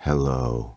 Hello.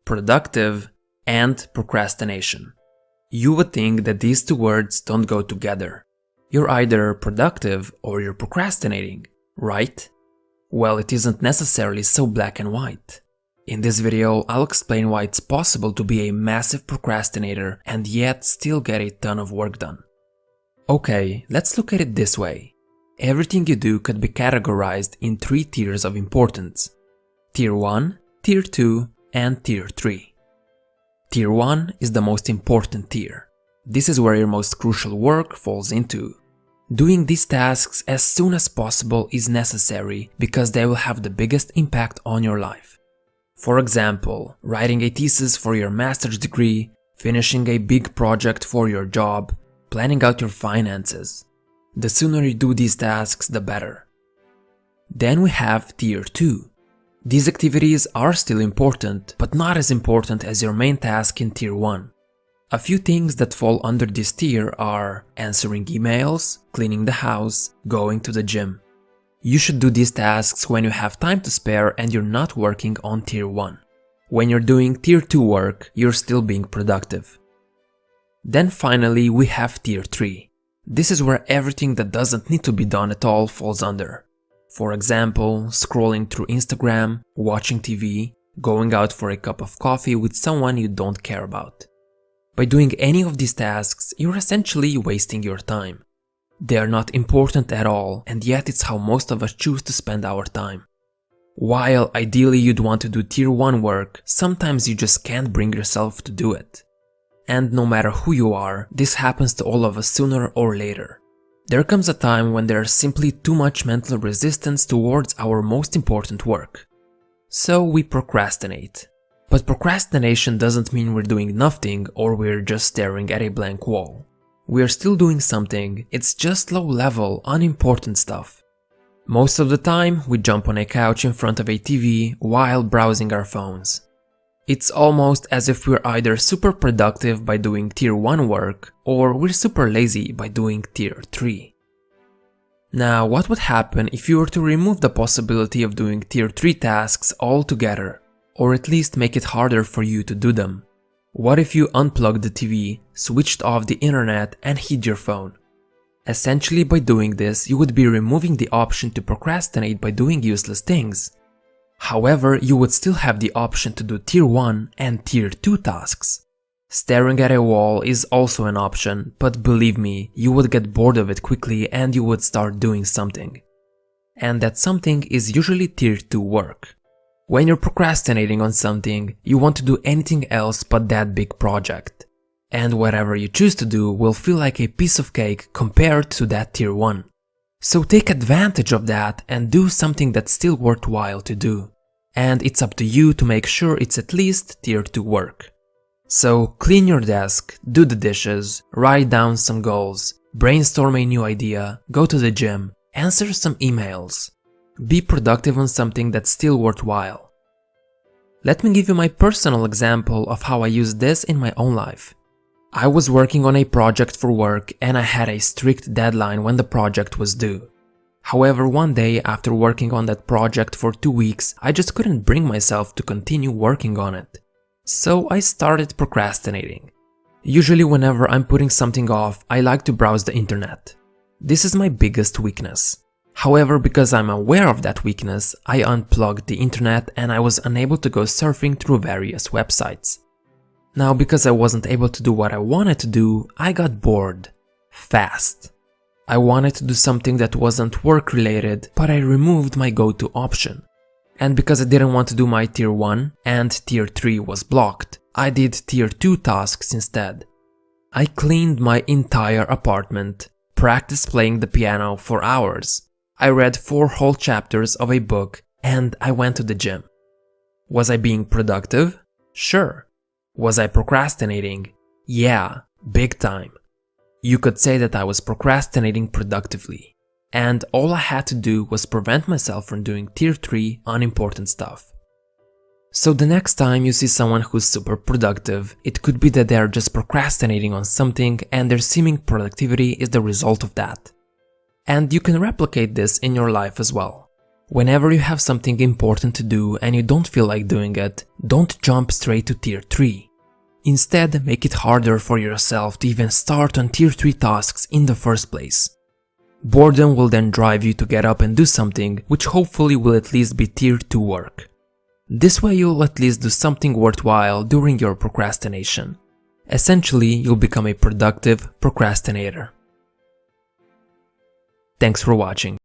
Productive and procrastination. You would think that these two words don't go together. You're either productive or you're procrastinating, right? Well, it isn't necessarily so black and white. In this video, I'll explain why it's possible to be a massive procrastinator and yet still get a ton of work done. Okay, let's look at it this way. Everything you do could be categorized in 3 tiers of importance. Tier 1, Tier 2, and Tier 3. Tier 1 is the most important tier. This is where your most crucial work falls into. Doing these tasks as soon as possible is necessary because they will have the biggest impact on your life. For example, writing a thesis for your master's degree, finishing a big project for your job, planning out your finances. The sooner you do these tasks, the better. Then we have Tier 2. These activities are still important, but not as important as your main task in Tier 1. A few things that fall under this tier are answering emails, cleaning the house, going to the gym. You should do these tasks when you have time to spare and you're not working on Tier 1. When you're doing Tier 2 work, you're still being productive. Then finally we have Tier 3. This is where everything that doesn't need to be done at all falls under. For example, scrolling through Instagram, watching TV, going out for a cup of coffee with someone you don't care about. By doing any of these tasks, you're essentially wasting your time. They are not important at all, and yet it's how most of us choose to spend our time. While ideally you'd want to do Tier 1 work, sometimes you just can't bring yourself to do it. And no matter who you are, this happens to all of us sooner or later. There comes a time when there's simply too much mental resistance towards our most important work. So we procrastinate. But procrastination doesn't mean we're doing nothing or we're just staring at a blank wall. We're still doing something, it's just low-level, unimportant stuff. Most of the time, we jump on a couch in front of a TV while browsing our phones. It's almost as if we're either super productive by doing Tier 1 work, or we're super lazy by doing Tier 3. Now, what would happen if you were to remove the possibility of doing Tier 3 tasks altogether, or at least make it harder for you to do them? What if you unplugged the TV, switched off the internet, and hid your phone? Essentially, by doing this, you would be removing the option to procrastinate by doing useless things. However, you would still have the option to do Tier 1 and Tier 2 tasks. Staring at a wall is also an option, but believe me, you would get bored of it quickly and you would start doing something. And that something is usually Tier 2 work. When you're procrastinating on something, you want to do anything else but that big project. And whatever you choose to do will feel like a piece of cake compared to that Tier 1. So take advantage of that and do something that's still worthwhile to do. And it's up to you to make sure it's at least Tier 2 work. So clean your desk, do the dishes, write down some goals, brainstorm a new idea, go to the gym, answer some emails. Be productive on something that's still worthwhile. Let me give you my personal example of how I use this in my own life. I was working on a project for work and I had a strict deadline when the project was due. However, one day after working on that project for 2 weeks, I just couldn't bring myself to continue working on it. So I started procrastinating. Usually whenever I'm putting something off, I like to browse the internet. This is my biggest weakness. However, because I'm aware of that weakness, I unplugged the internet and I was unable to go surfing through various websites. Now, because I wasn't able to do what I wanted to do, I got bored. Fast. I wanted to do something that wasn't work related, but I removed my go-to option. And because I didn't want to do my tier 1 and tier 3 was blocked, I did tier 2 tasks instead. I cleaned my entire apartment, practiced playing the piano for hours. I read 4 whole chapters of a book and I went to the gym. Was I being productive? Sure. Was I procrastinating? Yeah, big time. You could say that I was procrastinating productively. And all I had to do was prevent myself from doing tier 3 unimportant stuff. So the next time you see someone who's super productive, it could be that they're just procrastinating on something and their seeming productivity is the result of that. And you can replicate this in your life as well. Whenever you have something important to do and you don't feel like doing it, don't jump straight to tier 3. Instead, make it harder for yourself to even start on tier 3 tasks in the first place. Boredom will then drive you to get up and do something, which hopefully will at least be tier 2 work. This way you'll at least do something worthwhile during your procrastination. Essentially, you'll become a productive procrastinator. Thanks for watching.